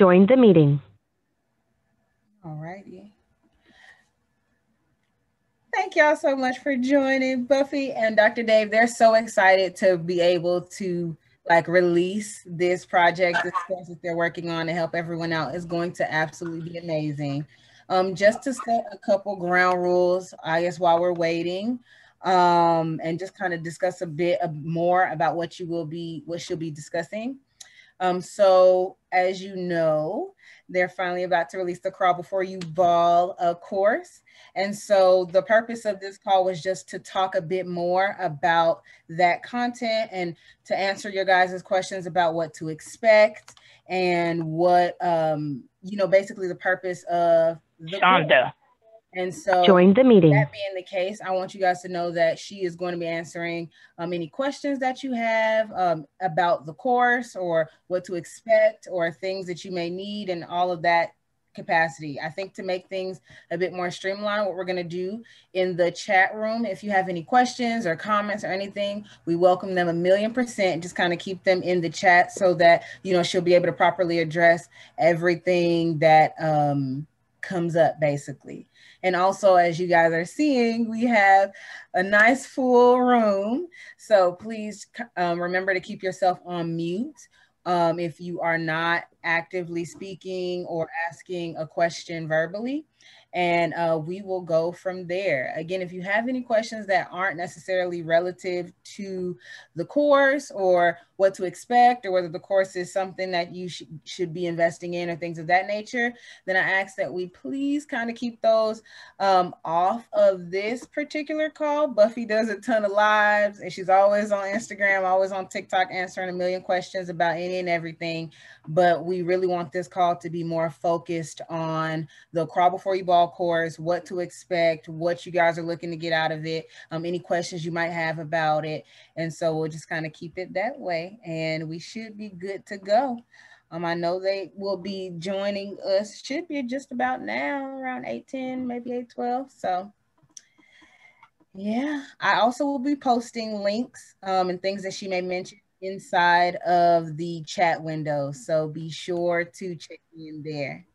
joined the meeting. All righty. Thank y'all so much for joining. Buffy and Dr. Dave, they're so excited to be able to release this project, this course that they're working on to help everyone out is going to absolutely be amazing. Just to set a couple ground rules, I guess, while we're waiting, and just kind of discuss a bit more about what she'll be discussing. So as you know, they're finally about to release the Crawl Before You Ball course. And so the purpose of this call was just to talk a bit more about that content and to answer your guys' questions about what to expect and what, basically the purpose of the course. And so joined the meeting. That being the case, I want you guys to know that she is going to be answering any questions that you have about the course or what to expect or things that you may need and all of that capacity. I think to make things a bit more streamlined, what we're going to do in the chat room, if you have any questions or comments or anything, we welcome them 1,000,000%. Just kind of keep them in the chat so that, she'll be able to properly address everything that comes up basically. And also, as you guys are seeing, we have a nice full room. So please remember to keep yourself on mute if you are not actively speaking or asking a question verbally. And we will go from there. Again, if you have any questions that aren't necessarily relative to the course or what to expect or whether the course is something that you should be investing in or things of that nature, then I ask that we please kind of keep those off of this particular call. Buffy does a ton of lives and she's always on Instagram, always on TikTok, answering 1,000,000 questions about any and everything. But we really want this call to be more focused on the Crawl Before You Ball course, what to expect, what you guys are looking to get out of it, any questions you might have about it. And so we'll just kind of keep it that way and we should be good to go. I know they will be joining us, should be just about now, around 8:10, maybe 8:12. So yeah, I also will be posting links and things that she may mention inside of the chat window. So be sure to check in there.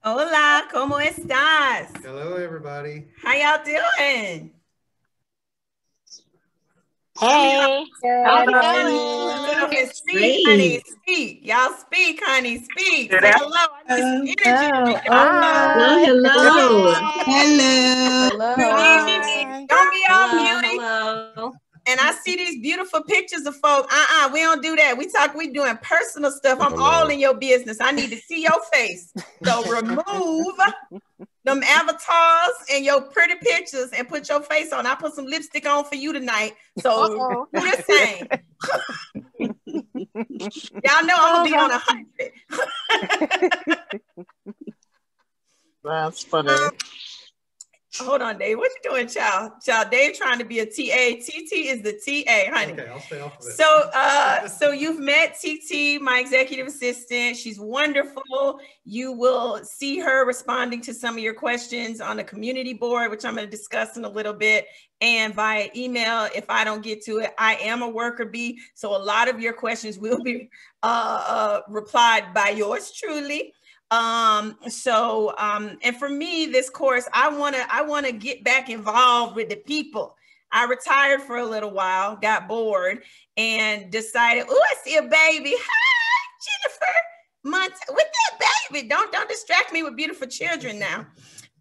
Hola, ¿cómo estás? Hello, everybody. How y'all doing? Hey. Speak, honey, speak. Y'all speak, honey, speak. Say hello. I need energy. Hello. Don't be all muted. Hello. And I see these beautiful pictures of folks. We don't do that. We doing personal stuff. I'm all in your business. I need to see your face. So remove them avatars and your pretty pictures and put your face on. I put some lipstick on for you tonight. So do the same. Y'all know I'm gonna be on 100. That's funny. Hold on, Dave. What you doing, child? Dave trying to be a TA. TT is the TA, honey. Okay, I'll stay off of it. So you've met TT, my executive assistant. She's wonderful. You will see her responding to some of your questions on the community board, which I'm going to discuss in a little bit, and via email if I don't get to it. I am a worker bee, so a lot of your questions will be replied by yours truly. And for me, this course, I want to get back involved with the people. I retired for a little while, got bored, and decided, oh, I see a baby. Hi, Jennifer. With that baby. Don't distract me with beautiful children now.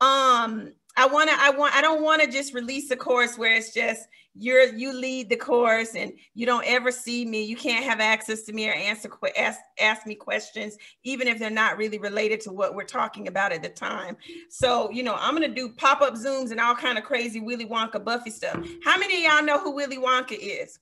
I don't want to just release a course where it's just you lead the course and you don't ever see me. You can't have access to me or ask me questions, even if they're not really related to what we're talking about at the time. So, I'm going to do pop-up Zooms and all kind of crazy Willy Wonka Buffy stuff. How many of y'all know who Willy Wonka is?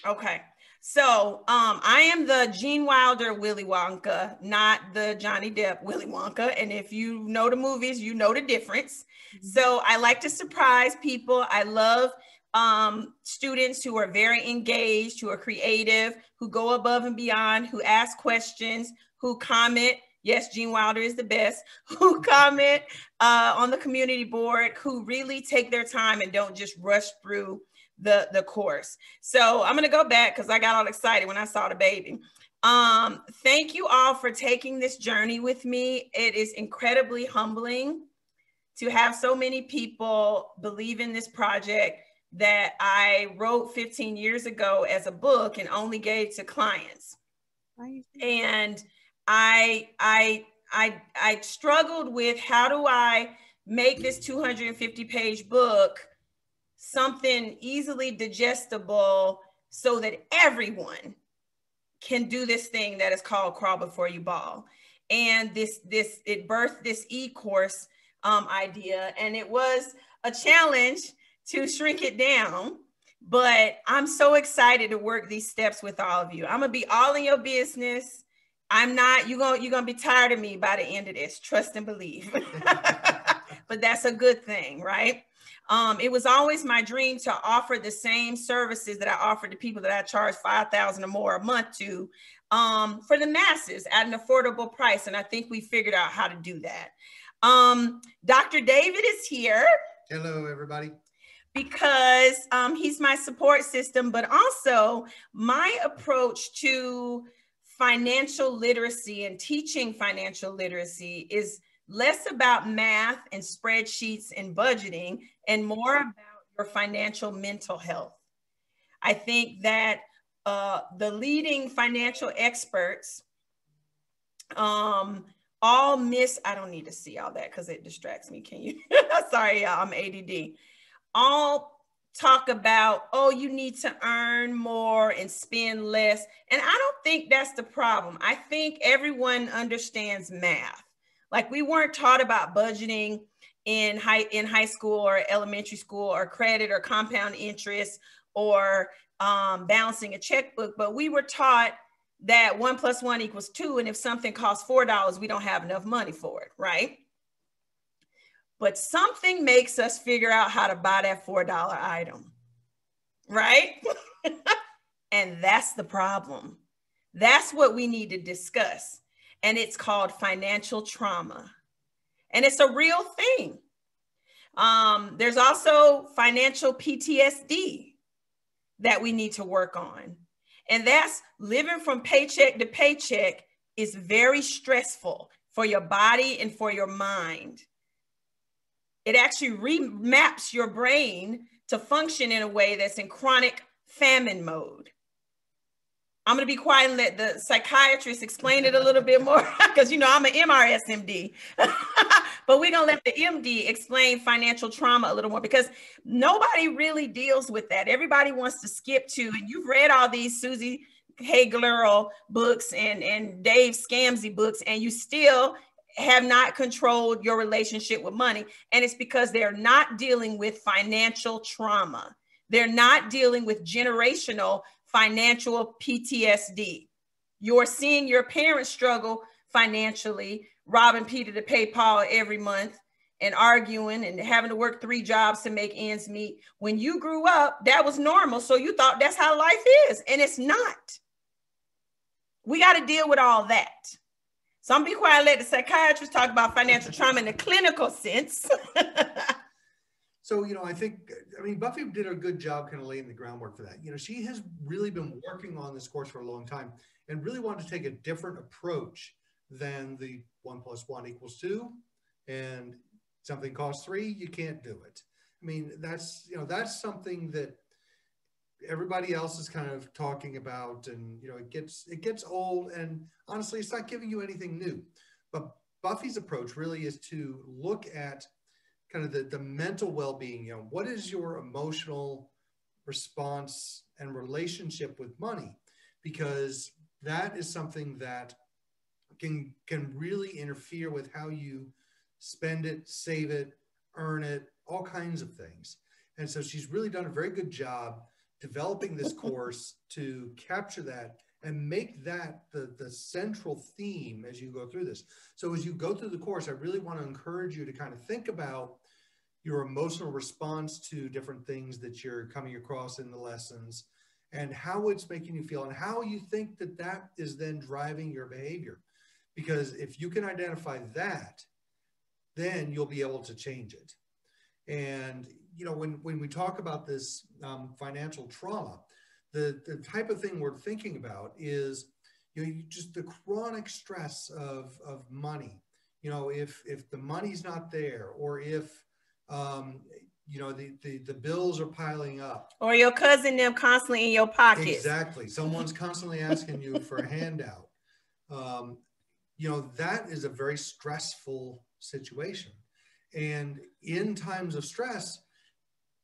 Okay. So I am the Gene Wilder Willy Wonka, not the Johnny Depp Willy Wonka. And if you know the movies, you know the difference. So I like to surprise people. I love students who are very engaged, who are creative, who go above and beyond, who ask questions, who comment. Yes, Gene Wilder is the best. Who comment on the community board, who really take their time and don't just rush through the course. So I'm going to go back because I got all excited when I saw the baby. Thank you all for taking this journey with me. It is incredibly humbling to have so many people believe in this project that I wrote 15 years ago as a book and only gave to clients. And I struggled with, how do I make this 250-page book something easily digestible so that everyone can do this thing that is called Crawl Before You Ball. And it birthed this e-course idea, and it was a challenge to shrink it down, but I'm so excited to work these steps with all of you. I'm gonna be all in your business. I'm not, you're gonna be tired of me by the end of this, trust and believe. But that's a good thing, right? It was always my dream to offer the same services that I offer to people that I charge $5,000 or more a month to, for the masses at an affordable price. And I think we figured out how to do that. Dr. David is here. Hello, everybody. Because he's my support system, but also my approach to financial literacy and teaching financial literacy is less about math and spreadsheets and budgeting and more about your financial mental health. I think that the leading financial experts all miss, I don't need to see all that because it distracts me. Can you? Sorry, y'all, I'm ADD. All talk about, oh, you need to earn more and spend less. And I don't think that's the problem. I think everyone understands math. Like, we weren't taught about budgeting in high school or elementary school, or credit or compound interest, or balancing a checkbook, but we were taught that 1 + 1 = 2. And if something costs $4, we don't have enough money for it, right? But something makes us figure out how to buy that $4 item, right? And that's the problem. That's what we need to discuss. And it's called financial trauma. And it's a real thing. There's also financial PTSD that we need to work on. And that's living from paycheck to paycheck is very stressful for your body and for your mind. It actually remaps your brain to function in a way that's in chronic famine mode. I'm going to be quiet and let the psychiatrist explain it a little bit more, because, you know, I'm an MRSMD. But we're going to let the MD explain financial trauma a little more, because nobody really deals with that. Everybody wants to skip to, and you've read all these Susie Hagler books and Dave Scamsey books, and you still have not controlled your relationship with money. And it's because they're not dealing with financial trauma. They're not dealing with generational financial PTSD. You're seeing your parents struggle financially, robbing Peter to pay Paul every month, and arguing and having to work 3 jobs to make ends meet. When you grew up, that was normal. So you thought that's how life is, and it's not. We got to deal with all that. So I'm be quiet and let the psychiatrist talk about financial trauma in the clinical sense. So, you know, I mean, Buffy did a good job kind of laying the groundwork for that. You know, she has really been working on this course for a long time and really wanted to take a different approach than the 1 + 1 = 2, and something costs 3, you can't do it. I mean, that's something that everybody else is kind of talking about, and, you know, it gets old, and honestly, it's not giving you anything new. But Buffy's approach really is to look at kind of the mental well-being. You know, what is your emotional response and relationship with money? Because that is something that can really interfere with how you spend it, save it, earn it, all kinds of things. And so she's really done a very good job developing this course to capture that and make that the central theme as you go through this. So as you go through the course, I really want to encourage you to kind of think about your emotional response to different things that you're coming across in the lessons, and how it's making you feel, and how you think that is then driving your behavior. Because if you can identify that, then you'll be able to change it. And, you know, when we talk about this financial trauma, the type of thing we're thinking about is, just the chronic stress of money. If the money's not there, or if the bills are piling up, or your cousin them constantly in your pockets. Exactly. Someone's constantly asking you for a handout. That is a very stressful situation. And in times of stress,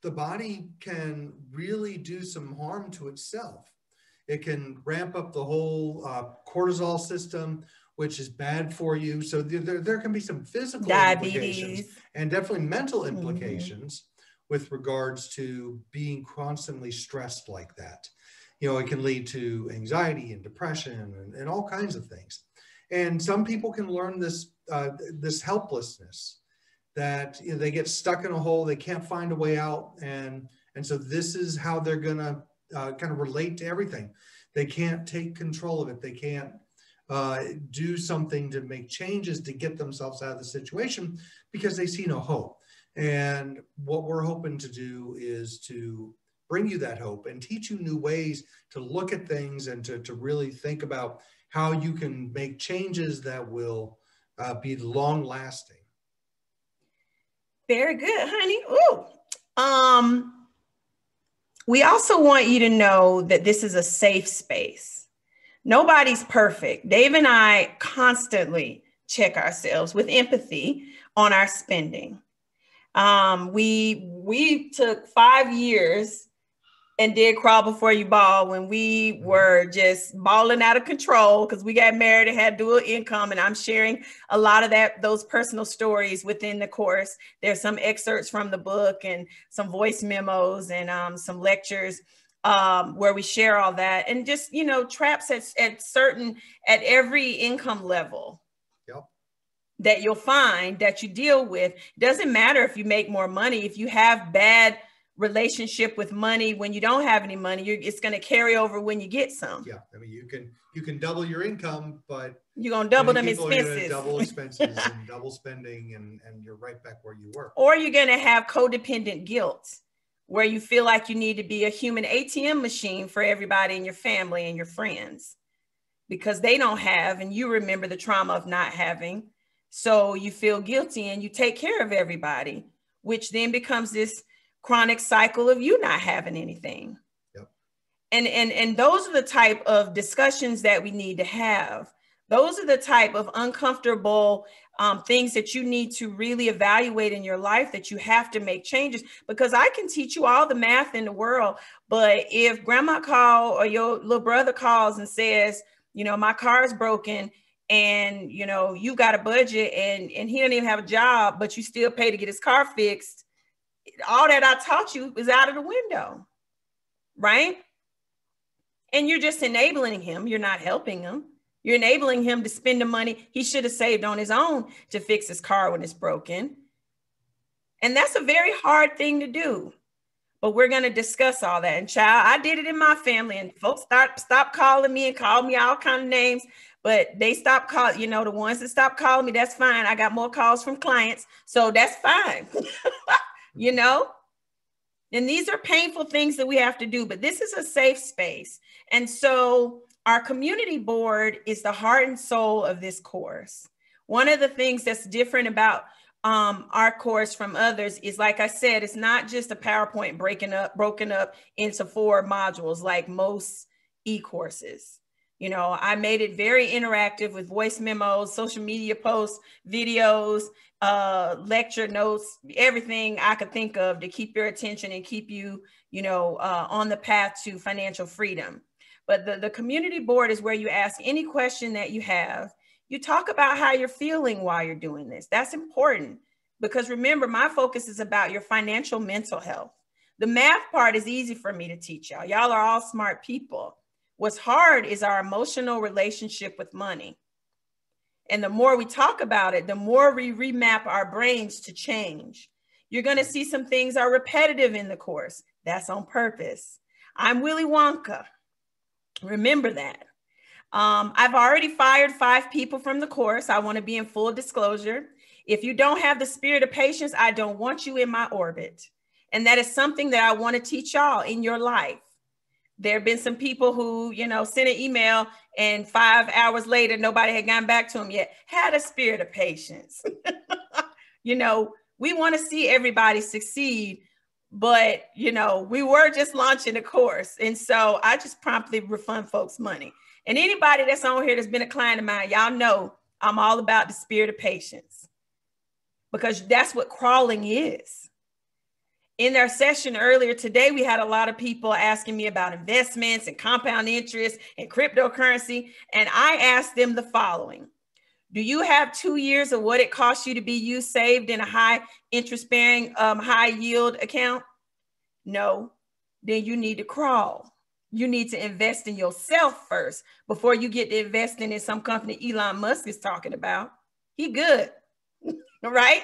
the body can really do some harm to itself. It can ramp up the whole cortisol system, which is bad for you. So there can be some physical implications and definitely mental implications with regards to being constantly stressed like that. It can lead to anxiety and depression and all kinds of things. And some people can learn this helplessness, that they get stuck in a hole, they can't find a way out, and so this is how they're gonna kind of relate to everything. They can't take control of it. They can't do something to make changes to get themselves out of the situation because they see no hope. And what we're hoping to do is to bring you that hope and teach you new ways to look at things and to really think about how you can make changes that will be long lasting. Very good, honey. Ooh. We also want you to know that this is a safe space. Nobody's perfect. Dave and I constantly check ourselves with empathy on our spending. We took 5 years and did Crawl Before You Ball when we were just balling out of control because we got married and had dual income. And I'm sharing a lot of those personal stories within the course. There's some excerpts from the book and some voice memos and some lectures where we share all that, and just, traps at every income level. Yep. That you'll find that you deal with. Doesn't matter if you make more money, if you have bad relationship with money when you don't have any money, it's going to carry over when you get some. Yeah, I mean, you can double your income, but you're going to double them expenses. Double expenses and double spending, and you're right back where you were. Or you're going to have codependent guilt, where you feel like you need to be a human ATM machine for everybody in your family and your friends because they don't have, and you remember the trauma of not having. So you feel guilty and you take care of everybody, which then becomes this chronic cycle of you not having anything. Yep. And those are the type of discussions that we need to have. Those are the type of uncomfortable things that you need to really evaluate in your life, that you have to make changes, because I can teach you all the math in the world. But if grandma calls or your little brother calls and says, my car is broken, and, you got a budget and he doesn't even have a job, but you still pay to get his car fixed, all that I taught you is out of the window, right? And you're just enabling him. You're not helping him. You're enabling him to spend the money he should have saved on his own to fix his car when it's broken. And that's a very hard thing to do. But we're going to discuss all that. And child, I did it in my family, and folks stopped calling me and called me all kinds of names. But they stopped calling, the ones that stopped calling me, that's fine. I got more calls from clients, so that's fine. And these are painful things that we have to do, but this is a safe space. And so our community board is the heart and soul of this course. One of the things that's different about our course from others is, like I said, it's not just a PowerPoint broken up into 4 modules like most e-courses. I made it very interactive with voice memos, social media posts, videos, lecture notes, everything I could think of to keep your attention and keep you, on the path to financial freedom. But the community board is where you ask any question that you have. You talk about how you're feeling while you're doing this. That's important, because remember, my focus is about your financial mental health. The math part is easy for me to teach y'all. Y'all are all smart people. What's hard is our emotional relationship with money. And the more we talk about it, the more we remap our brains to change. You're going to see some things are repetitive in the course. That's on purpose. I'm Willy Wonka. Remember that. I've already fired 5 people from the course. I want to be in full disclosure. If you don't have the spirit of patience, I don't want you in my orbit. And that is something that I want to teach y'all in your life. There have been some people who, you know, sent an email and 5 hours later, nobody had gotten back to them yet. Had a spirit of patience. You know, we want to see everybody succeed, but, you know, we were just launching a course. And so I just promptly refund folks money. And anybody that's on here that's been a client of mine, y'all know I'm all about the spirit of patience, because that's what crawling is. In our session earlier today, we had a lot of people asking me about investments and compound interest and cryptocurrency. And I asked them the following: do you have 2 years of what it costs you to be you saved in a high interest bearing, high yield account? No. Then you need to crawl. You need to invest in yourself first before you get to investing in some company Elon Musk is talking about. He good, right?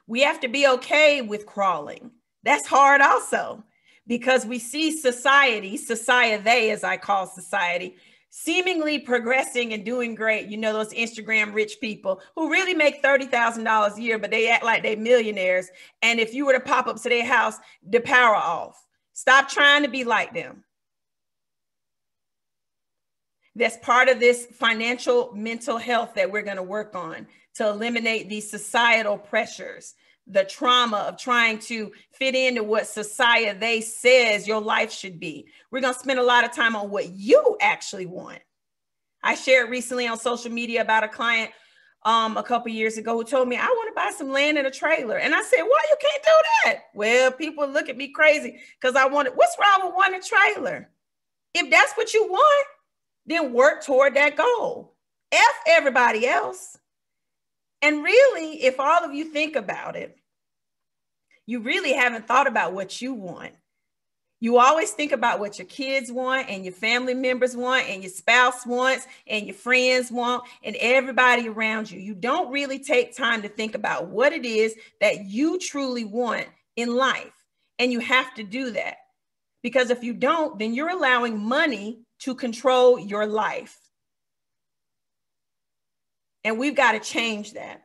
We have to be okay with crawling. That's hard also, because we see society, they, as I call society, seemingly progressing and doing great. You know, those Instagram rich people who really make $30,000 a year, but they act like they're millionaires. And if you were to pop up to their house, the power off. Stop trying to be like them. That's part of this financial mental health that we're going to work on to eliminate these societal pressures, the trauma of trying to fit into what society they says your life should be. We're going to spend a lot of time on what you actually want. I shared recently on social media about a client a couple years ago who told me, I want to buy some land in a trailer. And I said, why you can't do that? Well, people look at me crazy because I wanted, what's wrong with wanting a trailer? If that's what you want, then work toward that goal. F everybody else. And really, if all of you think about it, you really haven't thought about what you want. You always think about what your kids want and your family members want and your spouse wants and your friends want and everybody around you. You don't really take time to think about what it is that you truly want in life. And you have to do that, because if you don't, then you're allowing money to control your life. And we've got to change that.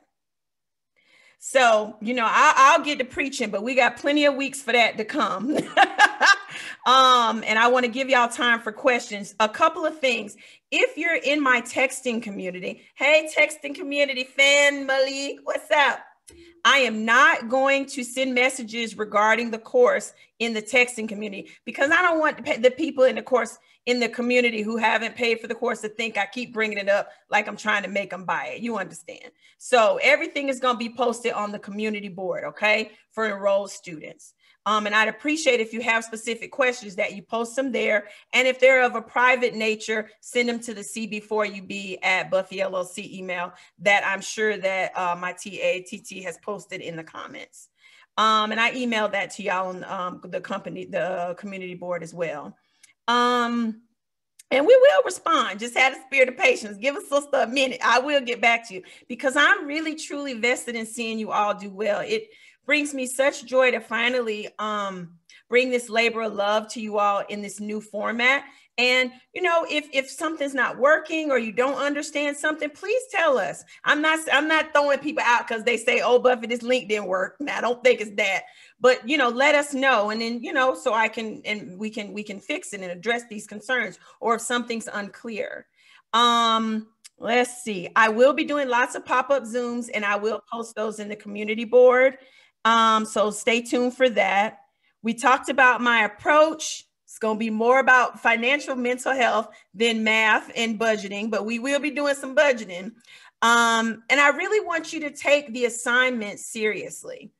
So, you know, I'll get to preaching, but we got plenty of weeks for that to come. And I want to give y'all time for questions. A couple of things. If you're in my texting community, hey, texting community family, what's up? I am not going to send messages regarding the course in the texting community, because I don't want the people in the course in the community who haven't paid for the course to think I keep bringing it up like I'm trying to make them buy it. You understand? So everything is going to be posted on the community board, okay, for enrolled students. And I'd appreciate if you have specific questions that you post them there. And if they're of a private nature, send them to the CB4UB at Buffy LLC email that I'm sure that my TT has posted in the comments. And I emailed that to y'all on the community board as well. And we will respond. Just have a spirit of patience. Give us sister a minute. I will get back to you, because I'm really, truly vested in seeing you all do well. It brings me such joy to finally bring this labor of love to you all in this new format. And, you know, if something's not working or you don't understand something, please tell us. I'm not throwing people out because they say, oh, Buffy, this link didn't work. Now, I don't think it's that. But, you know, let us know. And then, you know, so I can, and we can fix it and address these concerns, or if something's unclear. Let's see. I will be doing lots of pop-up Zooms, and I will post those in the community board. So stay tuned for that. We talked about my approach. It's going to be more about financial mental health than math and budgeting, but we will be doing some budgeting. And I really want you to take the assignments seriously.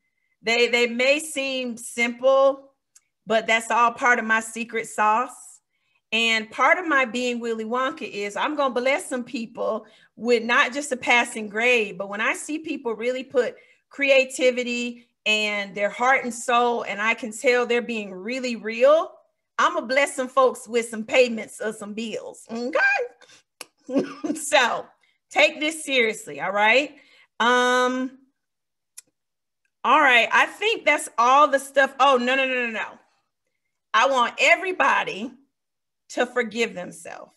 They may seem simple, but that's all part of my secret sauce. And part of my being Willy Wonka is I'm going to bless some people with not just a passing grade, but when I see people really put creativity and their heart and soul, and I can tell they're being really real, I'm going to bless some folks with some payments of some bills. Okay. So take this seriously. All right. All right. I think that's all the stuff. Oh, no. I want everybody to forgive themselves.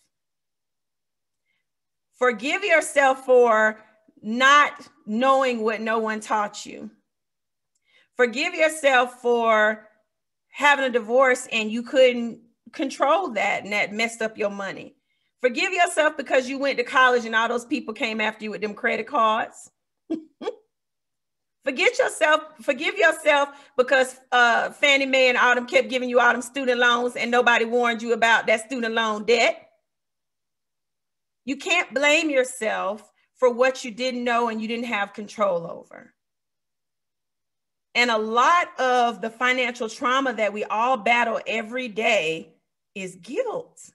Forgive yourself for not knowing what no one taught you. Forgive yourself for having a divorce and you couldn't control that and that messed up your money. Forgive yourself because you went to college and all those people came after you with them credit cards. Forgive yourself because Fannie Mae and all them kept giving you all them student loans and nobody warned you about that student loan debt. You can't blame yourself for what you didn't know and you didn't have control over. And a lot of the financial trauma that we all battle every day is guilt.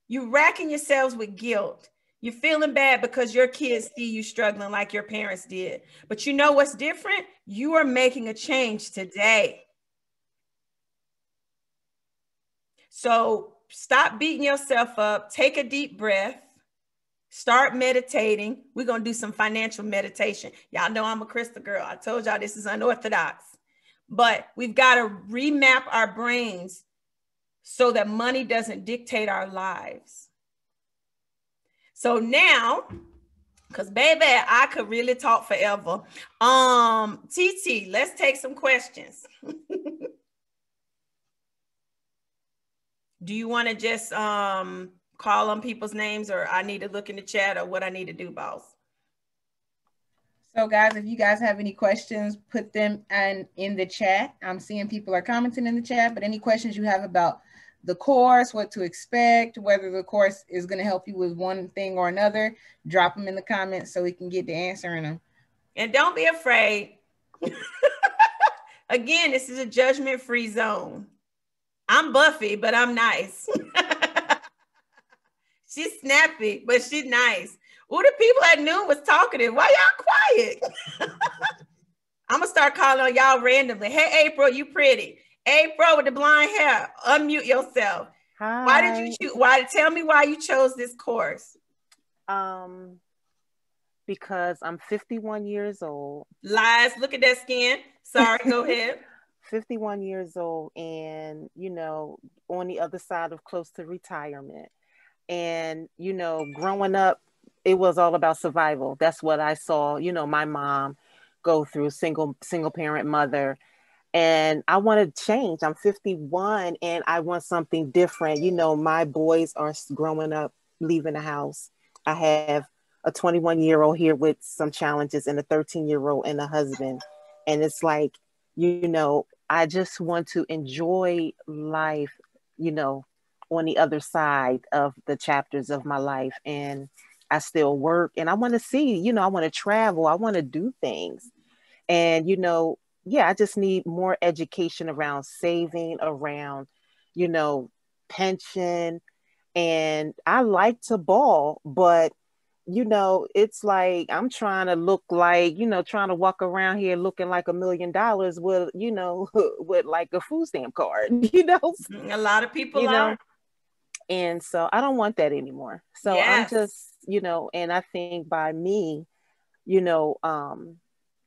You're racking yourselves with guilt. You're feeling bad because your kids see you struggling like your parents did. But you know what's different? You are making a change today. So stop beating yourself up. Take a deep breath. Start meditating. We're going to do some financial meditation. Y'all know I'm a crystal girl. I told y'all this is unorthodox. But we've got to remap our brains so that money doesn't dictate our lives. So now, because baby, I could really talk forever. TT, let's take some questions. Do you want to just call on people's names, or I need to look in the chat, or what I need to do, boss? So guys, if you guys have any questions, put them in the chat. I'm seeing people are commenting in the chat, but any questions you have about the course, what to expect, whether the course is going to help you with one thing or another, drop them in the comments so we can get to answering them. And don't be afraid. Again, this is a judgment-free zone. I'm Buffy, but I'm nice. She's snappy, but she's nice. Ooh, the people at noon was talkative. Why y'all quiet? I'm going to start calling on y'all randomly. Hey, April, you pretty. April with the blonde hair, unmute yourself. Hi. Why did you choose? Tell me why you chose this course. Because I'm 51 years old. Lies, look at that skin. Sorry, go ahead. 51 years old, and on the other side of close to retirement. And growing up, it was all about survival. That's what I saw, my mom go through, single parent mother. And I want to change. I'm 51 and I want something different. My boys are growing up, leaving the house. I have a 21-year-old here with some challenges and a 13-year-old and a husband. And it's like, I just want to enjoy life, on the other side of the chapters of my life. And I still work and I want to see, I want to travel. I want to do things. And, I just need more education around saving, around, pension. And I like to ball, but, it's like I'm trying to look like, trying to walk around here looking like $1 million with, with like a food stamp card, A lot of people are. And so I don't want that anymore. So yes. I'm just, and I think by me,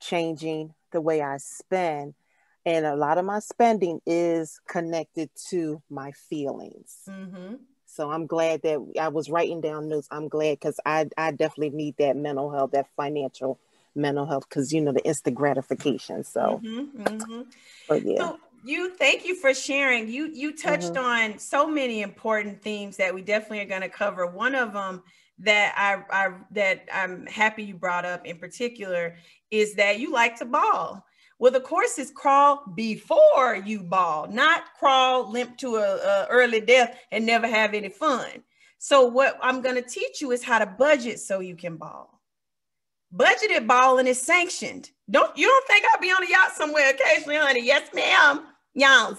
changing the way I spend, and a lot of my spending is connected to my feelings. Mm-hmm. So I'm glad that I was writing down notes. I'm glad because I definitely need that mental health, that financial mental health, because the instant gratification. So, but yeah. So thank you for sharing. You touched on so many important themes that we definitely are going to cover. One of them that I'm happy you brought up in particular is that you like to ball. Well, the course is crawl before you ball, not crawl limp to a early death and never have any fun. So what I'm going to teach you is how to budget so you can ball. Budgeted balling is sanctioned. You don't think I'll be on a yacht somewhere occasionally, honey? Yes, ma'am. Yes.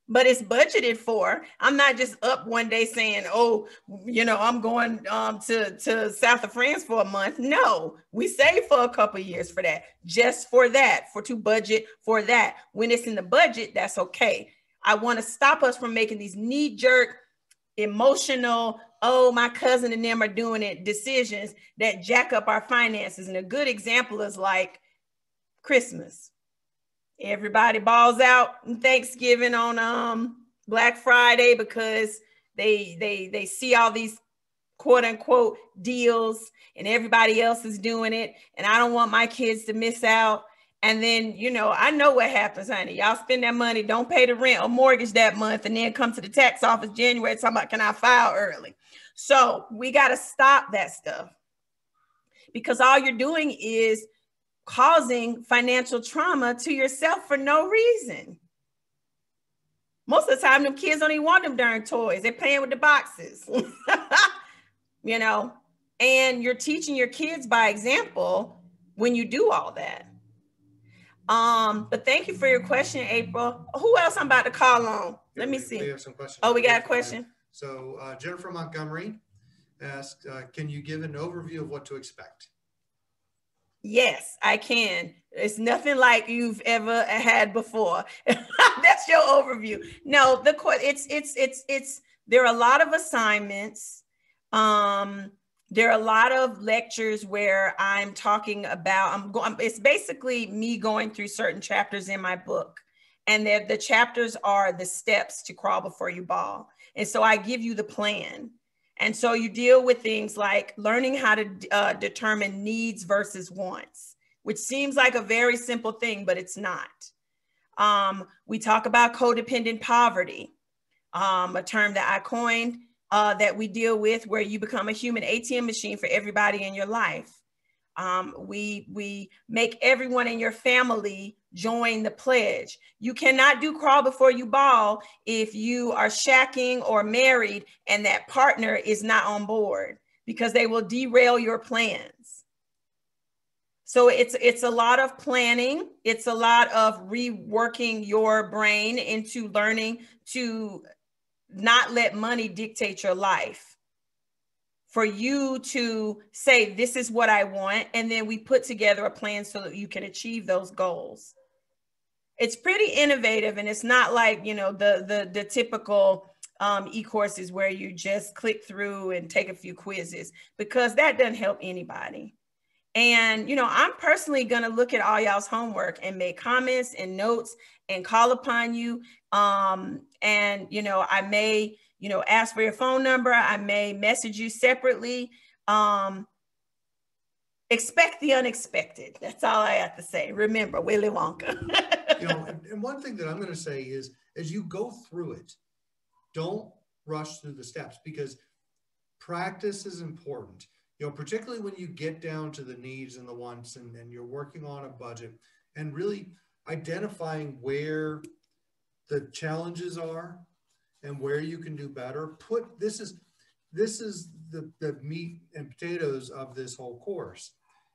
But it's budgeted for. I'm not just up one day saying, oh, I'm going to South of France for a month. No, we save for a couple of years for that, just for that, to budget for that. When it's in the budget, that's okay. I want to stop us from making these knee-jerk, emotional, oh, my cousin and them are doing it, decisions that jack up our finances. And a good example is like Christmas. Everybody balls out on Thanksgiving on Black Friday because they see all these quote unquote deals and everybody else is doing it. And I don't want my kids to miss out. And then, you know, I know what happens, honey. Y'all spend that money, don't pay the rent or mortgage that month, and then come to the tax office January talking about, can I file early? So we got to stop that stuff, because all you're doing is causing financial trauma to yourself for no reason. Most of the time, them kids don't even want them darn toys. They're playing with the boxes, you know, and you're teaching your kids by example when you do all that. But thank you for your question, April. Who else I'm about to call on? Let me see. We have some questions. Oh, we got a question. So Jennifer Montgomery asked, can you give an overview of what to expect? Yes, I can. It's nothing like you've ever had before. That's your overview. No, it's there are a lot of assignments. There are a lot of lectures where I'm talking about, it's basically me going through certain chapters in my book. And the chapters are the steps to crawl before you ball. And so I give you the plan. And so you deal with things like learning how to determine needs versus wants, which seems like a very simple thing, but it's not. We talk about codependent poverty, a term that I coined that we deal with, where you become a human ATM machine for everybody in your life. We make everyone in your family join the pledge. You cannot do crawl before you ball if you are shacking or married and that partner is not on board, because they will derail your plans. So it's a lot of planning. It's a lot of reworking your brain into learning to not let money dictate your life. For you to say, this is what I want, and then we put together a plan so that you can achieve those goals. It's pretty innovative, and it's not like, you know, the typical e-courses where you just click through and take a few quizzes, because that doesn't help anybody. And, you know, I'm personally going to look at all y'all's homework and make comments and notes and call upon you. And, you know, I may, you know, ask for your phone number. I may message you separately. Expect the unexpected. That's all I have to say. Remember, Willy Wonka. You know, and one thing that I'm going to say is, as you go through it, don't rush through the steps, because practice is important. You know, particularly when you get down to the needs and the wants, and you're working on a budget and really identifying where the challenges are and where you can do better. This is the meat and potatoes of this whole course,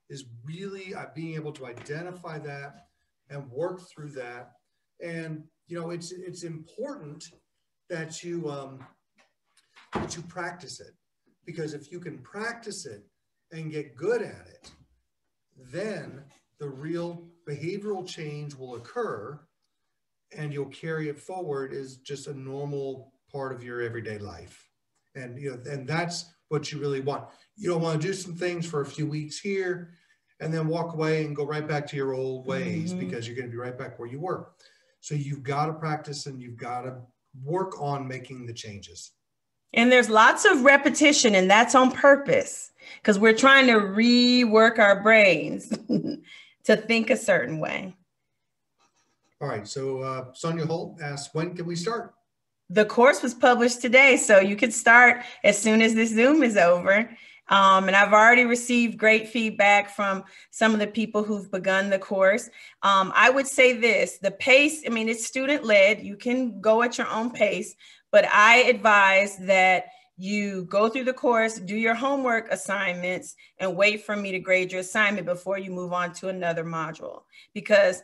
is really being able to identify that and work through that. And, you know, it's important that you practice it, because if you can practice it and get good at it, then the real behavioral change will occur, and you'll carry it forward as just a normal part of your everyday life. And, you know, and that's what you really want. You don't want to do some things for a few weeks here and then walk away and go right back to your old ways, because you're going to be right back where you were. So you've got to practice, and you've got to work on making the changes. And there's lots of repetition, and that's on purpose, because we're trying to rework our brains to think a certain way. All right. So Sonia Holt asks, when can we start? The course was published today, so you can start as soon as this Zoom is over. And I've already received great feedback from some of the people who've begun the course. I would say this, the pace, I mean, it's student-led. You can go at your own pace, but I advise that you go through the course, do your homework assignments, and wait for me to grade your assignment before you move on to another module. Because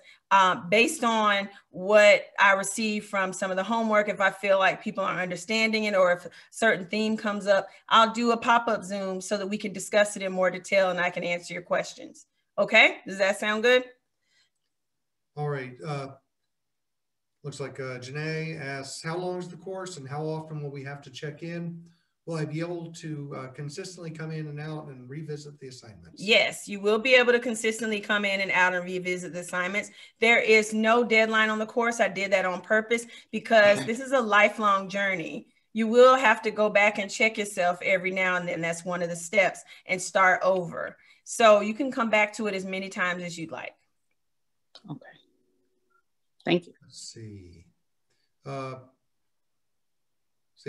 based on what I receive from some of the homework, if I feel like people aren't understanding it, or if a certain theme comes up, I'll do a pop-up Zoom so that we can discuss it in more detail and I can answer your questions. Okay, does that sound good? All right. Looks like Janae asks, how long is the course and how often will we have to check in? Will I be able to consistently come in and out and revisit the assignments? Yes, you will be able to consistently come in and out and revisit the assignments. There is no deadline on the course. I did that on purpose because this is a lifelong journey. You will have to go back and check yourself every now and then. That's one of the steps, and start over. So you can come back to it as many times as you'd like. Okay. Thank you. Let's see. I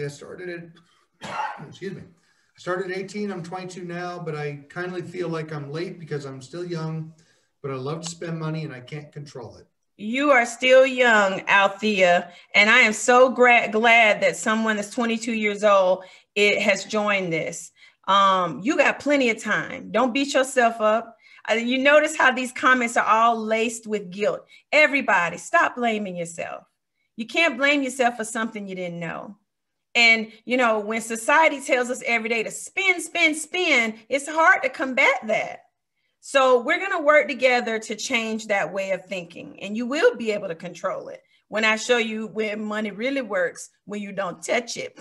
started at, excuse me. I started at 18, I'm 22 now, but I kindly feel like I'm late because I'm still young, but I love to spend money and I can't control it. You are still young, Althea, and I am so glad that someone that's 22 years old has joined this. You got plenty of time. Don't beat yourself up. You notice how these comments are all laced with guilt. Everybody, stop blaming yourself. You can't blame yourself for something you didn't know. And, you know, when society tells us every day to spend, spend, spend, it's hard to combat that. So we're going to work together to change that way of thinking, and you will be able to control it when I show you where money really works when you don't touch it.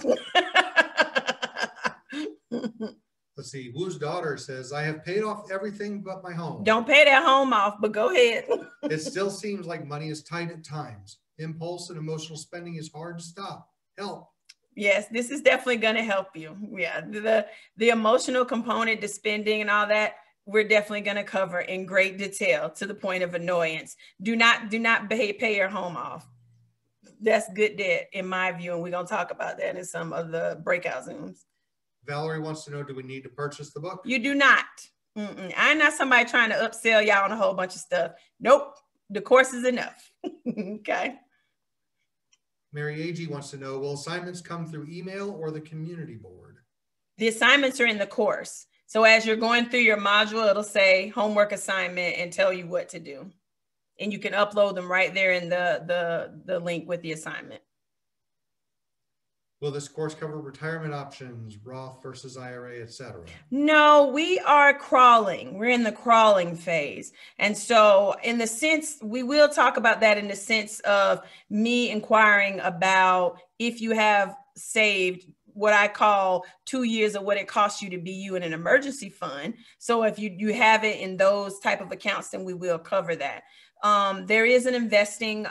Let's see. Wu's daughter says, I have paid off everything but my home. Don't pay that home off, but go ahead. It still seems like money is tight at times. Impulse and emotional spending is hard to stop. Help. Yes, this is definitely going to help you. Yeah, the emotional component to spending and all that, we're definitely going to cover in great detail to the point of annoyance. Do not pay your home off. That's good debt in my view, and we're going to talk about that in some of the breakout Zooms. Valerie wants to know, do we need to purchase the book? You do not. I'm not somebody trying to upsell y'all on a whole bunch of stuff. Nope. The course is enough. Okay. Mary Agee wants to know, will assignments come through email or the community board? The assignments are in the course. So as you're going through your module, it'll say homework assignment and tell you what to do. And you can upload them right there in the link with the assignment. Will this course cover retirement options, Roth versus IRA, etc.? No, we are crawling. We're in the crawling phase. And so in the sense, we will talk about that in the sense of me inquiring about if you have saved what I call 2 years of what it costs you to be you in an emergency fund. So if you have it in those type of accounts, then we will cover that. There is an investing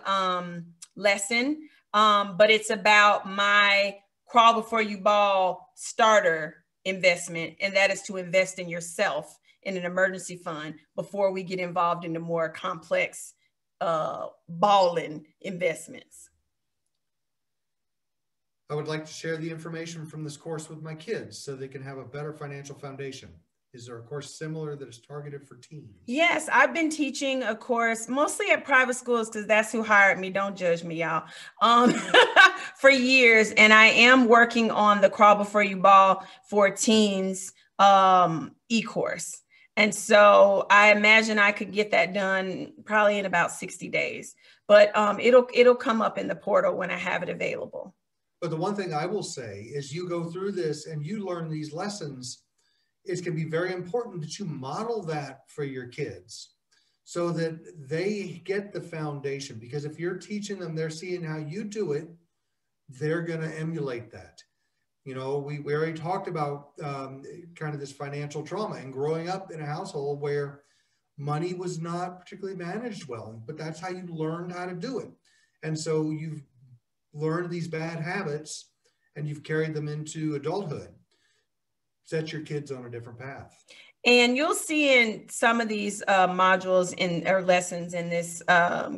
lesson, but it's about my crawl before you ball starter investment, and that is to invest in yourself in an emergency fund before we get involved in the more complex balling investments. I would like to share the information from this course with my kids so they can have a better financial foundation. Is there a course similar that is targeted for teens? Yes, I've been teaching a course mostly at private schools because that's who hired me. Don't judge me, y'all. For years, and I am working on the Crawl Before You Ball for Teens e-course. And so I imagine I could get that done probably in about 60 days, but it'll come up in the portal when I have it available. But the one thing I will say is you go through this and you learn these lessons. It's going to be very important that you model that for your kids so that they get the foundation, because if you're teaching them, they're seeing how you do it, they're going to emulate that. You know, we already talked about kind of this financial trauma and growing up in a household where money was not particularly managed well, but that's how you learned how to do it. And so you've learned these bad habits and you've carried them into adulthood. Set your kids on a different path. And you'll see in some of these modules or lessons in this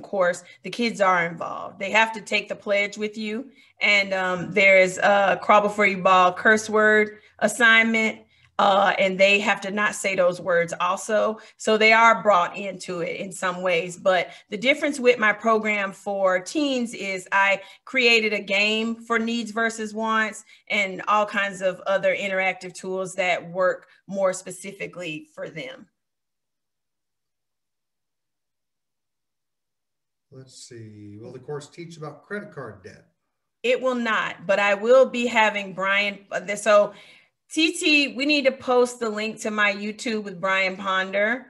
course, the kids are involved. They have to take the pledge with you. And there's a Crawl Before You Ball curse word assignment. And they have to not say those words also. So they are brought into it in some ways. But the difference with my program for teens is I created a game for needs versus wants and all kinds of other interactive tools that work more specifically for them. Let's see. Will the course teach about credit card debt? It will not, but I will be having Brian. So TT, we need to post the link to my YouTube with Brian Ponder,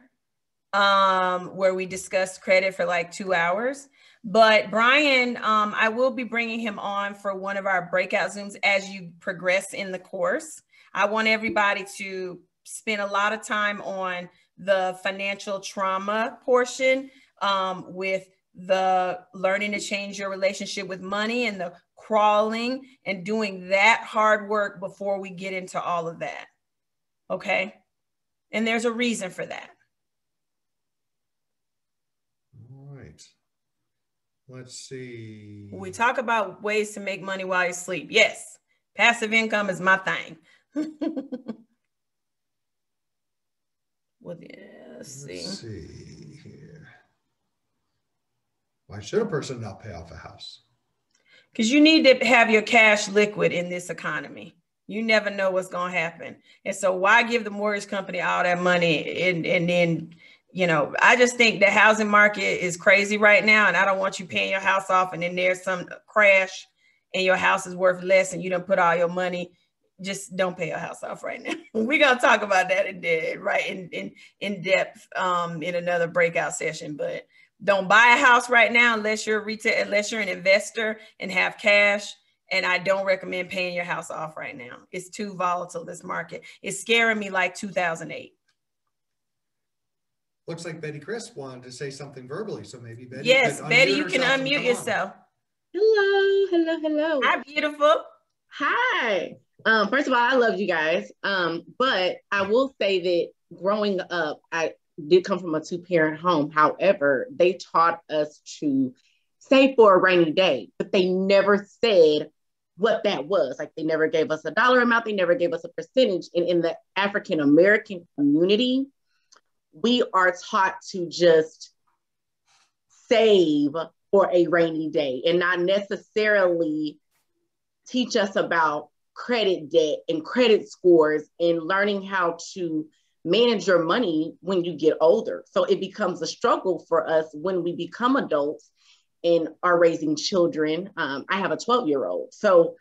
where we discussed credit for like 2 hours. But Brian, I will be bringing him on for one of our breakout Zooms as you progress in the course. I want everybody to spend a lot of time on the financial trauma portion with the learning to change your relationship with money and the crawling and doing that hard work before we get into all of that. Okay. And there's a reason for that. All right. Let's see. We talk about ways to make money while you sleep. Yes, passive income is my thing. Well, yeah, let's see here. Why should a person not pay off a house? Because you need to have your cash liquid in this economy. You never know what's going to happen. And so why give the mortgage company all that money and then, you know, I just think the housing market is crazy right now. And I don't want you paying your house off and then there's some crash and your house is worth less and you don't put all your money. Just don't pay your house off right now. We're going to talk about that in depth in another breakout session, but don't buy a house right now unless you're unless you're an investor and have cash. And I don't recommend paying your house off right now. It's too volatile, this market. It's scaring me like 2008. Looks like Betty Chris wanted to say something verbally. So maybe Betty. Yes, Betty, you can unmute yourself. Hello. Hi, beautiful. Hi. First of all, I love you guys. But I will say that growing up, I did come from a 2-parent home. However, they taught us to save for a rainy day, but they never said what that was. Like, they never gave us a dollar amount. They never gave us a percentage. And in the African-American community, we are taught to just save for a rainy day and not necessarily teach us about credit debt and credit scores and learning how to manage your money when you get older. So it becomes a struggle for us when we become adults and are raising children. I have a 12-year-old. So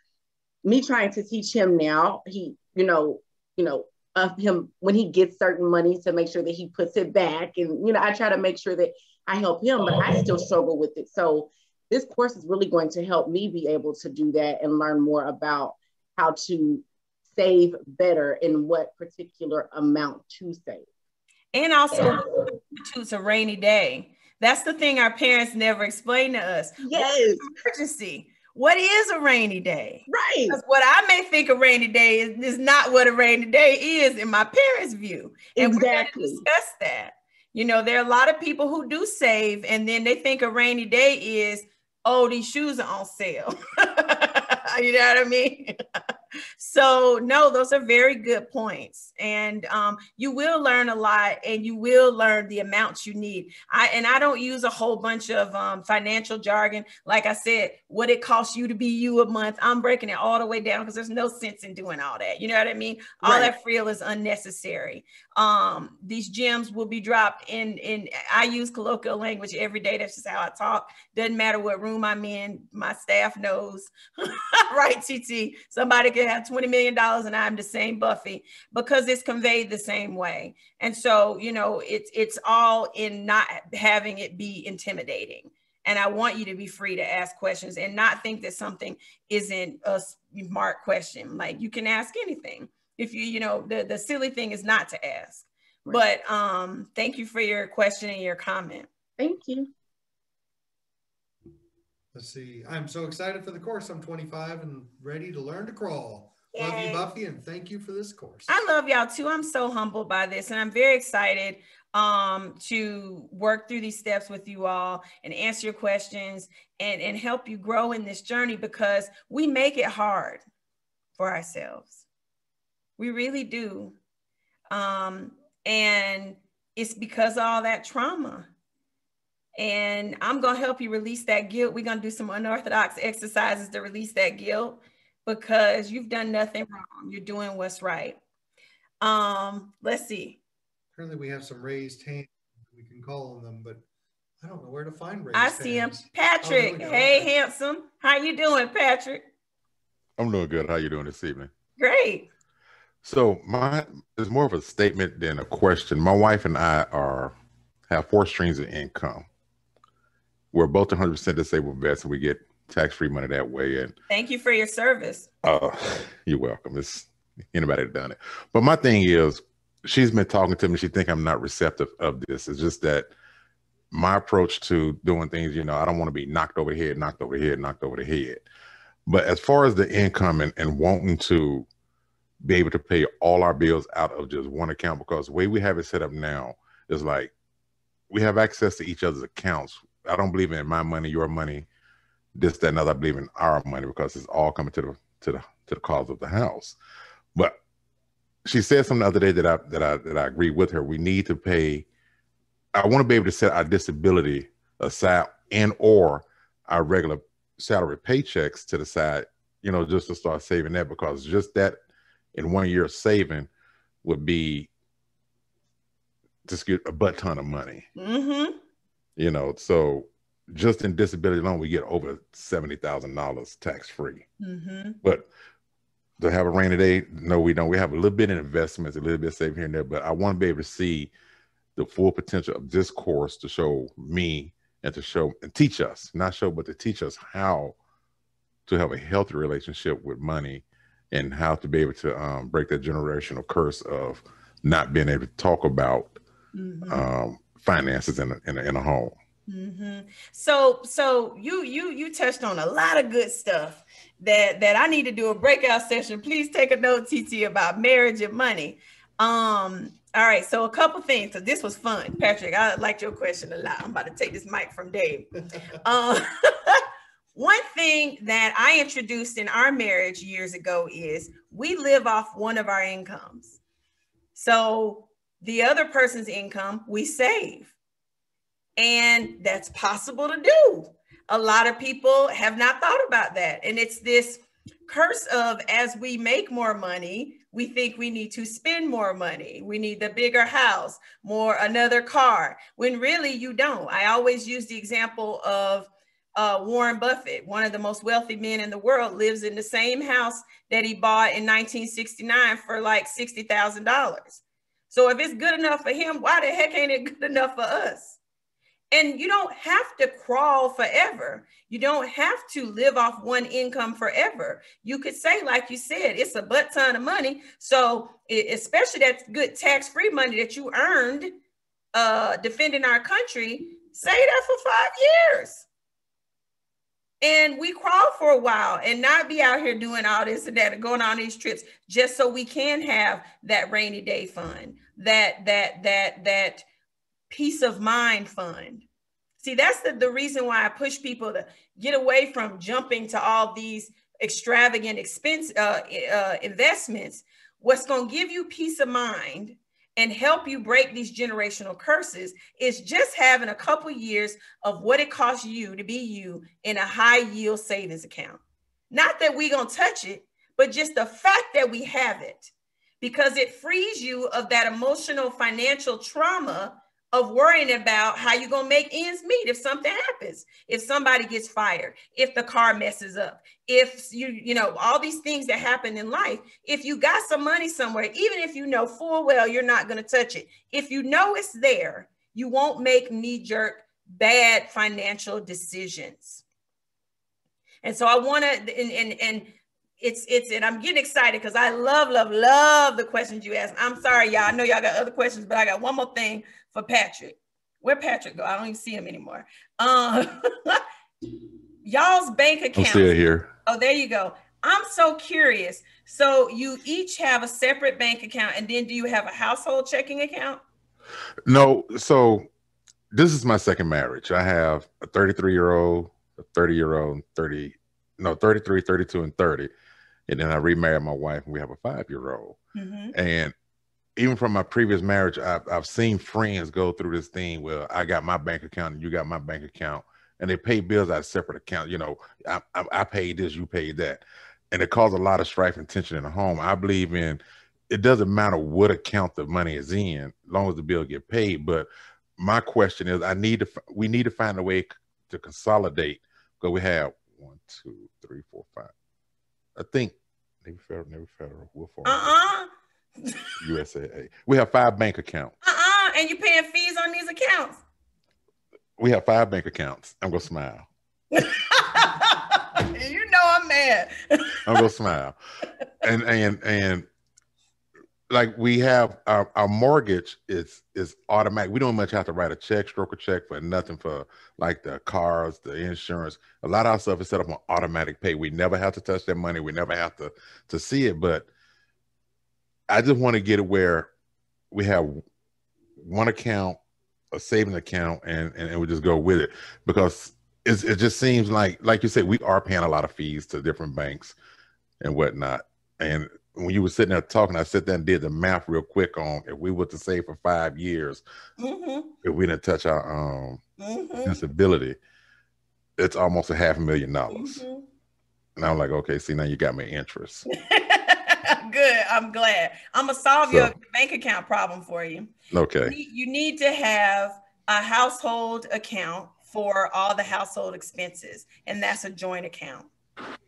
me trying to teach him now, he, of him when he gets certain money to make sure that he puts it back. And, I try to make sure that I help him, but I still struggle with it. So this course is really going to help me be able to do that and learn more about how to save better and what particular amount to save. And also, it's a rainy day. That's the thing our parents never explained to us. Yes. Emergency. What is a rainy day? Right. Because what I may think a rainy day is not what a rainy day is in my parents' view. And exactly. We're going to discuss that. There are a lot of people who do save and then they think a rainy day is, oh, these shoes are on sale. You know what I mean? So no, those are very good points. And you will learn a lot and you will learn the amounts you need. I don't use a whole bunch of financial jargon. Like I said, what it costs you to be you a month, I'm breaking it all the way down because there's no sense in doing all that. You know what I mean? All that frill is unnecessary. These gems will be dropped in, I use colloquial language every day. That's just how I talk. Doesn't matter what room I'm in. My staff knows, right, TT? Somebody could have $20 million and I'm the same Buffy because it's conveyed the same way. And so, it's all in not having it be intimidating. And I want you to be free to ask questions and not think that something isn't a smart question. Like, you can ask anything. If the silly thing is not to ask. Right. But thank you for your question and your comment. Thank you. Let's see. I'm so excited for the course. I'm 25 and ready to learn to crawl. Yay. Love you, Buffy, and thank you for this course. I love y'all too. I'm so humbled by this, and I'm very excited to work through these steps with you all and answer your questions and help you grow in this journey because we make it hard for ourselves. We really do. And it's because of all that trauma. And I'm going to help you release that guilt. We're going to do some unorthodox exercises to release that guilt because you've done nothing wrong. You're doing what's right. Let's see. Apparently we have some raised hands. We can call on them, but I don't know where to find raised hands. I see him. Patrick. Oh, hey, handsome. How you doing, Patrick? I'm doing good. How you doing this evening? Great. So it's more of a statement than a question. My wife and I have 4 streams of income. We're both 100% disabled vets, and we get tax-free money that way. And thank you for your service. You're welcome. It's anybody that done it. But my thing is, she's been talking to me. She think I'm not receptive of this. It's just that my approach to doing things, I don't want to be knocked over the head. But as far as the income and wanting to be able to pay all our bills out of just one account, because the way we have it set up now is like we have access to each other's accounts I don't believe in my money, your money, this, that, and other. I believe in our money because it's all coming to the cause of the house. But she said something the other day that I agree with her. We need to pay. I want to be able to set our disability aside and or our regular salary paychecks to the side, you know, just to start saving that, because just that in 1 year saving would be just get a butt ton of money. Mm-hmm. You know, so just in disability alone, we get over $70,000 tax free. Mm-hmm. But to have a rainy day, no, we don't. We have a little bit in investments, a little bit saving here and there, but I want to be able to see the full potential of this course to show me and to show and teach us, not show, but to teach us how to have a healthy relationship with money and how to be able to break that generational curse of not being able to talk about finances in a home. Mm-hmm. So you touched on a lot of good stuff that I need to do a breakout session. Please take a note, TT, about marriage and money. All right, so a couple things, because this was fun. Patrick, I liked your question a lot. I'm about to take this mic from Dave. One thing that I introduced in our marriage years ago is we live off one of our incomes. So the other person's income, we save. And that's possible to do. A lot of people have not thought about that. And it's this curse of, as we make more money, we think we need to spend more money. We need the bigger house, another car, when really you don't. I always use the example of Warren Buffett, one of the most wealthy men in the world, lives in the same house that he bought in 1969 for like $60,000. So if it's good enough for him, why the heck ain't it good enough for us? And you don't have to crawl forever. You don't have to live off one income forever. You could say, like you said, it's a butt ton of money. So especially that good tax-free money that you earned defending our country, say that for 5 years. And we crawl for a while and not be out here doing all this and that and going on these trips just so we can have that rainy day fund, that peace of mind fund. See, that's the reason why I push people to get away from jumping to all these extravagant investments. What's going to give you peace of mind and help you break these generational curses is just having a couple years of what it costs you to be you in a high yield savings account. Not that we're going to touch it, but just the fact that we have it, because it frees you of that emotional financial trauma of worrying about how you're going to make ends meet if something happens, if somebody gets fired, if the car messes up, if you know, all these things that happen in life. If you got some money somewhere, even if you know full well you're not going to touch it, if you know it's there, you won't make knee-jerk bad financial decisions. And so I want to, and I'm getting excited because I love the questions you asked. I'm sorry, y'all. I know y'all got other questions, but I got one more thing for Patrick. Where'd Patrick go? I don't even see him anymore. Y'all's bank account. I'm still here. Oh, there you go. I'm so curious. So you each have a separate bank account, and then do you have a household checking account? No. So this is my second marriage. I have a 33-year-old, a 30-year-old, 33, 32, and 30. And then I remarried my wife, and we have a 5-year-old. Mm-hmm. And even from my previous marriage, I've seen friends go through this thing where I got my bank account and you got my bank account, and they pay bills out of separate accounts. You know, I paid this, you paid that. And it caused a lot of strife and tension in the home. I believe in, it doesn't matter what account the money is in, as long as the bill get paid. But my question is, we need to find a way to consolidate, because we have 1, 2, 3, 4, 5. I think Navy Federal, USAA. We have 5 bank accounts. And you're paying fees on these accounts? We have 5 bank accounts. I'm gonna smile. You know I'm mad. I'm gonna smile. And like we have our mortgage is automatic. We don't much have to write a check, stroke a check for nothing, for like the cars, the insurance. A lot of our stuff is set up on automatic pay. We never have to touch that money. We never have to see it. But I just want to get it where we have one account a saving account and we just go with it, because it just seems like you said, we are paying a lot of fees to different banks and whatnot. And when you were sitting there talking, I sat there and did the math real quick on if we were to save for 5 years, if we didn't touch our disability, it's almost $500,000. And I'm like, okay, see, now you got my interest. Good. I'm glad. I'm gonna solve your bank account problem for you. Okay. You need to have a household account for all the household expenses, and that's a joint account.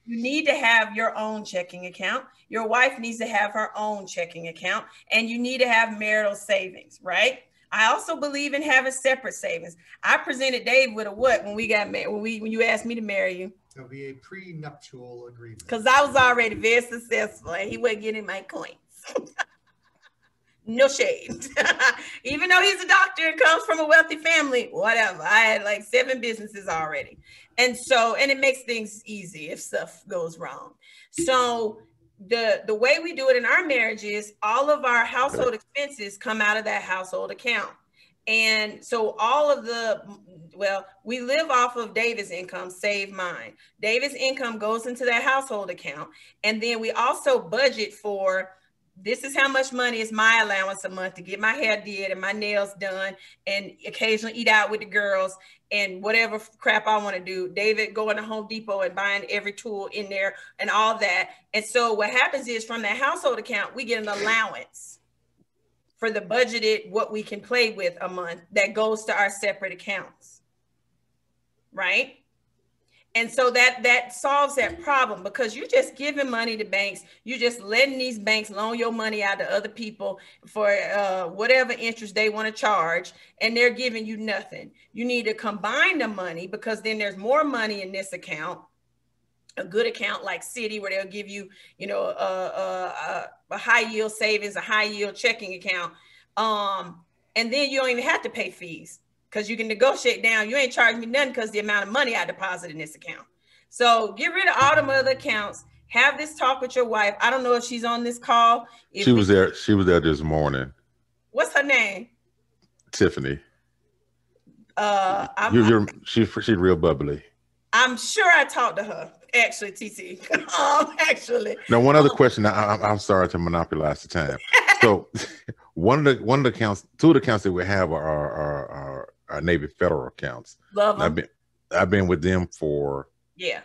You need to have your own checking account. Your wife needs to have her own checking account, and you need to have marital savings, right? I also believe in having separate savings. I presented Dave with a what when we got married, when you asked me to marry you? There'll be a prenuptial agreement. Because I was already very successful and he wasn't getting my coins. No shade. Even though he's a doctor and comes from a wealthy family, whatever. I had like 7 businesses already. And it makes things easy if stuff goes wrong. So the way we do it in our marriage is all of our household expenses come out of that household account. And so we live off of David's income, save mine. David's income goes into that household account. And then we also budget for, this is how much money is my allowance a month to get my hair did and my nails done and occasionally eat out with the girls and whatever crap I want to do. David going to Home Depot and buying every tool in there and all that. And so what happens is from that household account, we get an allowance for the budgeted, what we can play with a month that goes to our separate accounts, right? And so that solves that problem, because you're just giving money to banks. You're just letting these banks loan your money out to other people for whatever interest they want to charge, and they're giving you nothing. You need to combine the money, because then there's more money in this account, a good account like Citi, where they'll give you, a high yield savings, a high yield checking account. And then you don't even have to pay fees, because you can negotiate down. You ain't charging me nothing because the amount of money I deposit in this account. So get rid of all the other accounts. Have this talk with your wife. I don't know if she's on this call. She was there this morning. What's her name? Tiffany. She's real bubbly. I'm sure I talked to her. Actually, TT. Actually. Now, one other question. I'm sorry to monopolize the time. So, one of the accounts, 2 of the accounts that we have are Navy Federal accounts. Love them. I've been with them for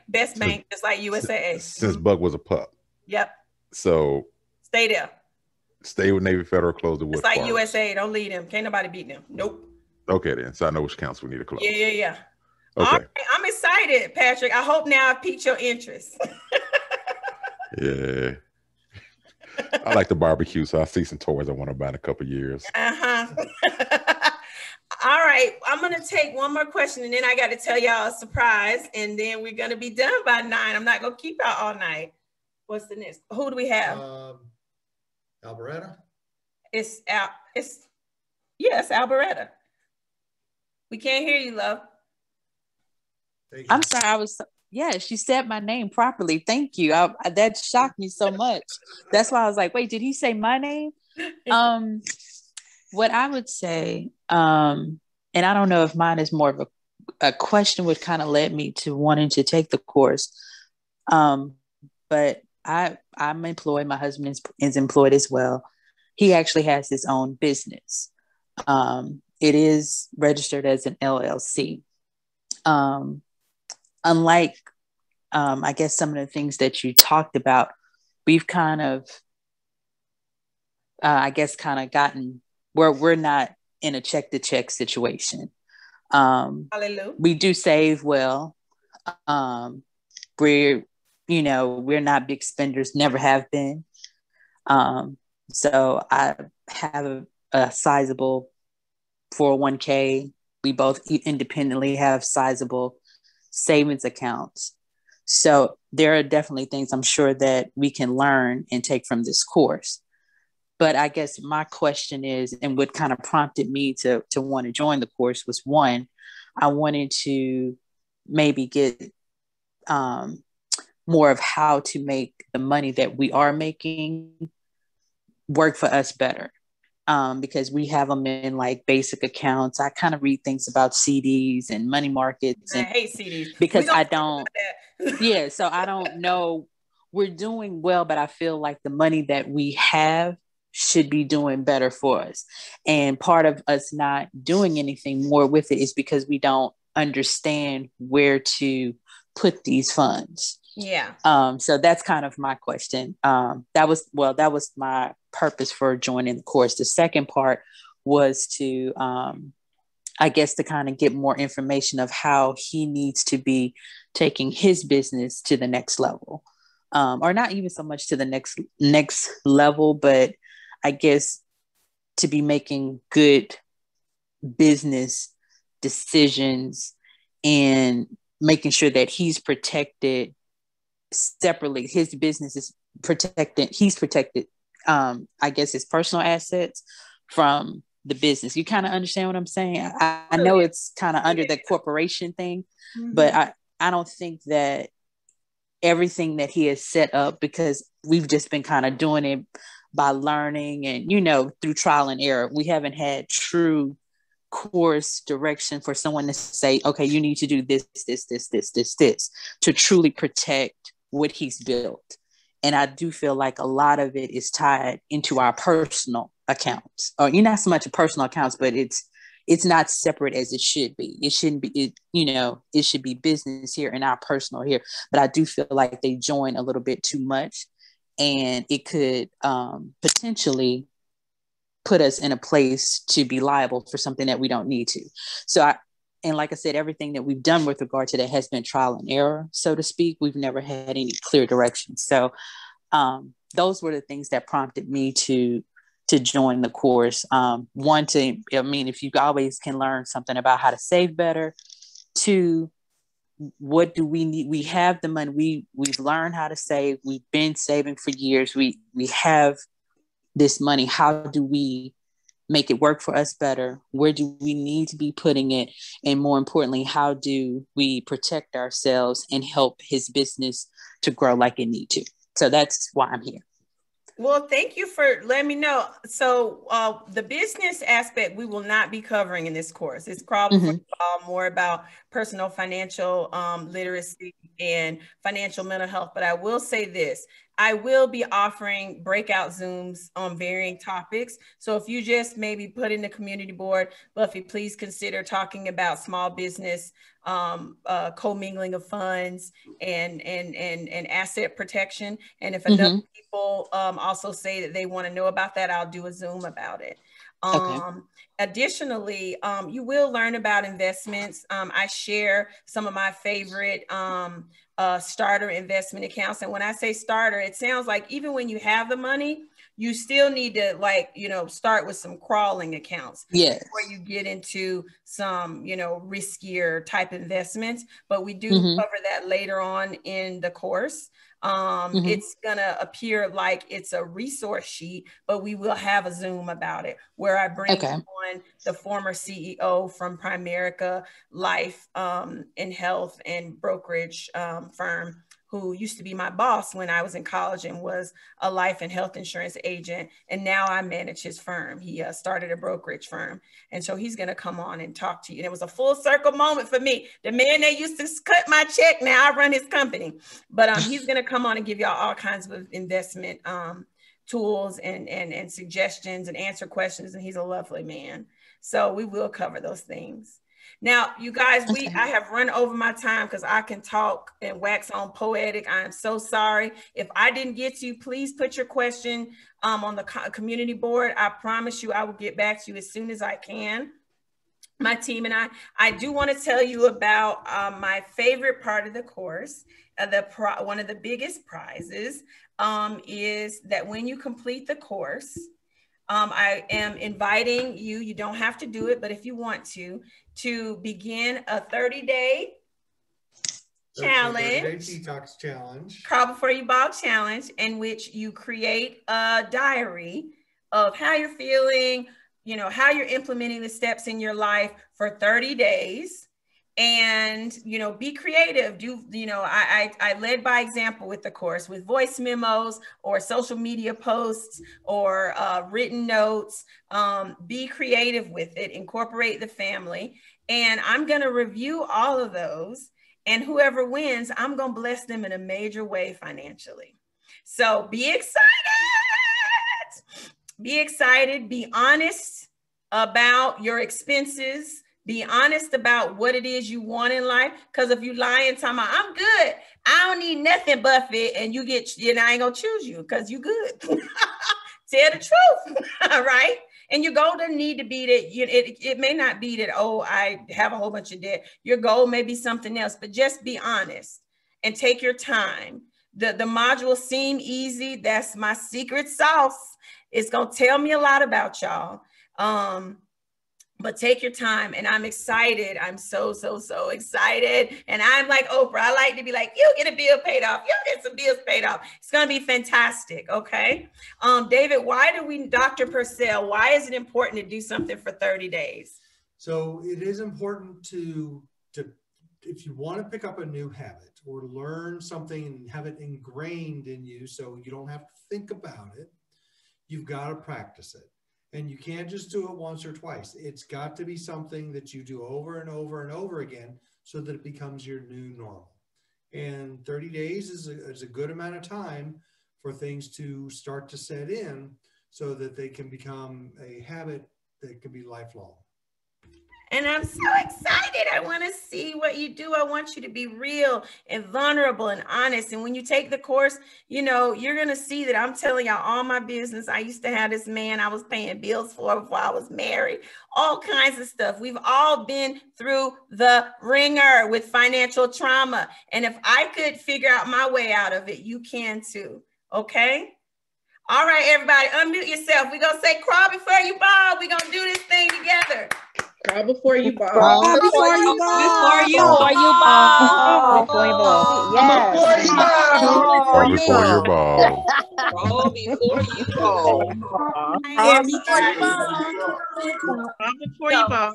best bank, just like USAA. Since Buck was a pup. Yep. So stay there. Stay with Navy Federal. Close the wood. It's like USA. Don't leave them. Can't nobody beat them. Nope. Okay, then. So I know which accounts we need to close. Yeah. Okay. All right, I'm excited, Patrick. I hope now I've piqued your interest. Yeah. I like the barbecue, so I see some toys I want to buy in a couple of years. All right, I'm going to take one more question, and then I got to tell y'all a surprise, and then we're going to be done by 9. I'm not going to keep y'all all night. What's the next? Who do we have? Alberetta? It's Alberetta. We can't hear you, love. I'm sorry. She said my name properly. Thank you. That shocked me so much. That's why I was like, wait, did he say my name? What I would say, and I don't know if mine is more of a question, would kind of led me to wanting to take the course. But I'm employed. My husband is employed as well. He actually has his own business. It is registered as an LLC. Unlike, I guess, some of the things that you talked about, we've kind of, gotten where we're not in a check to check situation. Hallelujah. We do save well. We're not big spenders, never have been. So I have a sizable 401k. We both independently have sizable savings accounts. So there are definitely things I'm sure that we can learn and take from this course. But I guess my question is, and what kind of prompted me to want to join the course was, one, I wanted to maybe get more of how to make the money that we are making work for us better. because we have them in like basic accounts. I kind of read things about CDs and money markets, I and hate CDs because I don't, yeah, so I don't know. We're doing well, but I feel like the money that we have should be doing better for us. And part of us not doing anything more with it is because we don't understand where to put these funds. Yeah. So that's kind of my question. That was my purpose for joining the course. The second part was to, I guess, to kind of get more information of how he needs to be taking his business to the next level, or not even so much to the next level, but I guess to be making good business decisions and making sure that he's protected separately. His business is protected. He's protected, I guess, his personal assets from the business. You kind of understand what I'm saying? I know it's kind of under the corporation thing, but I don't think that everything that he has set up, because we've just been kind of doing it by learning and, through trial and error. We haven't had true course direction for someone to say, okay, you need to do this to truly protect what he's built. And I do feel like a lot of it is tied into our personal accounts, or not so much personal accounts, but it's not separate as it should be. It shouldn't be, it should be business here and our personal here. But I do feel like they join a little bit too much, and it could potentially put us in a place to be liable for something that we don't need to. And like I said, everything that we've done with regard to that has been trial and error, so to speak. We've never had any clear direction. So those were the things that prompted me to join the course. One, if you always can learn something about how to save better. Two, what do we need? We have the money. We've learned how to save. We've been saving for years. We have this money. How do we make it work for us better? Where do we need to be putting it? And more importantly, how do we protect ourselves and help his business to grow like it needs to? So that's why I'm here. Well, thank you for letting me know. So the business aspect we will not be covering in this course. It's probably more about personal financial literacy and financial mental health. But I will say this. I will be offering breakout Zooms on varying topics. So if you just maybe put in the community board, Buffy, please consider talking about small business, commingling of funds and asset protection. And if enough people also say that they want to know about that, I'll do a Zoom about it. Additionally, you will learn about investments. I share some of my favorite starter investment accounts. And when I say starter, it sounds like even when you have the money, you still need to start with some crawling accounts before you get into some, riskier type investments. But we do cover that later on in the course. It's going to appear like it's a resource sheet, but we will have a Zoom about it where I bring on the former CEO from Primerica Life and Health and Brokerage firm, who used to be my boss when I was in college and was a life and health insurance agent. And now I manage his firm. He started a brokerage firm. And so he's going to come on and talk to you. And it was a full circle moment for me. The man that used to cut my check, now I run his company. But he's going to come on and give y'all all kinds of investment tools and suggestions and answer questions. And he's a lovely man. So we will cover those things. Now, you guys, I have run over my time because I can talk and wax on poetic. I am so sorry. If I didn't get to you, please put your question on the community board. I promise you I will get back to you as soon as I can. My team and I do want to tell you about my favorite part of the course. One of the biggest prizes is that when you complete the course, I am inviting you, you don't have to do it, but if you want to begin a 30-day challenge, 30-day detox challenge, Crawl Before You Ball challenge, in which you create a diary of how you're feeling, how you're implementing the steps in your life for 30 days. and, you know, be creative. Do, you know, I led by example with the course, with voice memos or social media posts or written notes. Be creative with it, incorporate the family. And I'm going to review all of those. And whoever wins, I'm going to bless them in a major way financially. So be excited. Be excited. Be honest about your expenses. Be honest about what it is you want in life. Because if you lie and talking about, I'm good, I don't need nothing, Buffett, and you get, and I ain't gonna choose you because you good. Tell the truth, all right? And your goal doesn't need to be that, it may not be that, oh, I have a whole bunch of debt. Your goal may be something else, but just be honest and take your time. The modules seem easy. That's my secret sauce. It's gonna tell me a lot about y'all. But take your time, and I'm excited. I'm so excited. And I'm like Oprah. I like to be like, you get a bill paid off. You get some bills paid off. It's going to be fantastic. Okay. David, why do we, Dr. Purcell, why is it important to do something for 30 days? So it is important to if you want to pick up a new habit or learn something and have it ingrained in you so you don't have to think about it, you've got to practice it. And you can't just do it once or twice. It's got to be something that you do over and over and over again so that it becomes your new normal. And 30 days is a good amount of time for things to start to set in so that they can become a habit that can be lifelong. And I'm so excited. I want to see what you do. I want you to be real and vulnerable and honest. And when you take the course, you know, you're going to see that I'm telling y'all all my business. I used to have this man I was paying bills for before I was married, all kinds of stuff. We've all been through the ringer with financial trauma. And if I could figure out my way out of it, you can too. Okay. All right, everybody, unmute yourself. We're going to say crawl before you ball. We're going to do this thing together. Crawl before you ball. Crawl before you ball. Before you ball. Before you ball. Yes. Before you ball. Crawl before your ball. Crawl before you ball. Crawl before you ball. Crawl before you ball.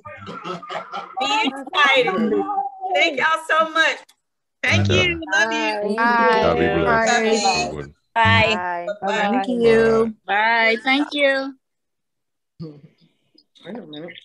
Be excited. Thank y'all so much. Thank you. Love you. Y'all be blessed. Bye. Bye. Bye. Thank you. Bye. Thank you. Wait a minute.